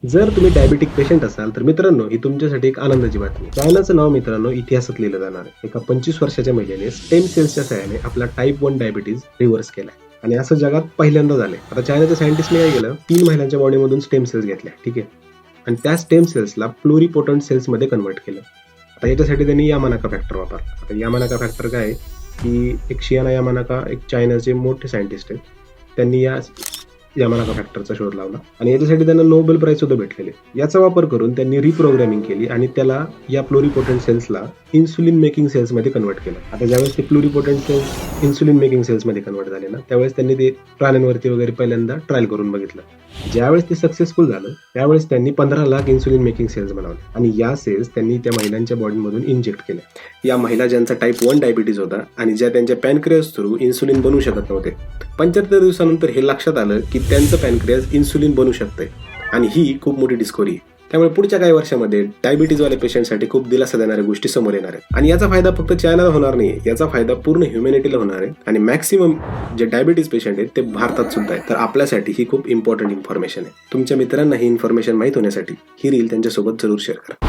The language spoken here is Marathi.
जर तुम्ही डायबिटिक पेशंट असाल तर मित्रांनो ही तुमच्यासाठी एक आनंदाची बातमी. चायनाचं नाव मित्रांनो इतिहासात लिहिलं जाणार आहे. एका 25 वर्षाच्या महिलेने स्टेम सेल्सच्या सहाय्याने आपला टाईप 1 डायबिटीज रिव्हर्स केलाय आणि असं जगात पहिल्यांदा झालंय. आता चायनाच्या सायंटिस्टने काय केलं, 3 महिलांच्या बॉडीमधून स्टेम सेल्स घेतल्या, ठीक आहे, आणि त्या स्टेम सेल्सला प्लुरिपोटंट सेल्स मध्ये कन्वर्ट केलं. आता याच्यासाठी त्यांनी यामानाका फॅक्टर वापरला. आता यामानाका फॅक्टर काय आहे की एक शियाना यामानाका एक चायनाचे मोठे सायंटिस्ट आहेत, त्यांनी यामानाका फॅक्टरचा शोध लावला आणि याच्यासाठी त्यांना नोबेल प्राइज सुद्धा भेटलेले. याचा वापर करून त्यांनी रिप्रोग्रामिंग केली आणि त्याला या प्लुरिपोटंट सेल्सला इन्सुलिन मेकिंग सेल्स मध्ये कन्वर्ट केलं. आता ज्यावेळेस ते प्लुरिपोटंट सेल्स इन्सुलिन मेकिंग सेल्स मध्ये कन्वर्ट झाले ना, त्यावेळेस त्यांनी ते प्राण्यांवरती वगैरे पहिल्यांदा ट्रायल करून बघितलं. ज्यावेळेस ते सक्सेसफुल झालं त्यावेळेस त्यांनी 15 लाख इन्सुलिन मेकिंग सेल्स बनवले आणि या सेल्स त्यांनी त्या महिलांच्या बॉडीमधून इंजेक्ट केल्या. या महिला ज्यांचा टाईप 1 डायबिटीज होता आणि ज्या त्यांच्या पॅनक्रियास थ्रू इन्सुलिन बनवू शकत नव्हते, 75 दिवसानंतर हे लक्षात आलं की त्यांचं पॅनक्रियास इन्सुलिन बनवू शकतंय आणि ही खूप मोठी डिस्कव्हरी आहे. त्यामुळे पुढच्या काही वर्षामध्ये डायबिटीजवाले पेशंटसाठी खूप दिलासा देणाऱ्या गोष्टी समोर येणार आहेत आणि याचा फायदा फक्त चायनाला होणार नाही, याचा फायदा पूर्ण ह्युमॅनिटीला होणार आहे आणि मॅक्सिमम जे डायबिटीज पेशंट आहेत ते भारतात सुद्धा आहेत. तर आपल्यासाठी ही खूप इम्पॉर्टंट इन्फॉर्मेशन आहे. तुमच्या मित्रांना ही इन्फॉर्मेशन माहित होण्यासाठी ही रील त्यांच्यासोबत जरूर शेअर करा.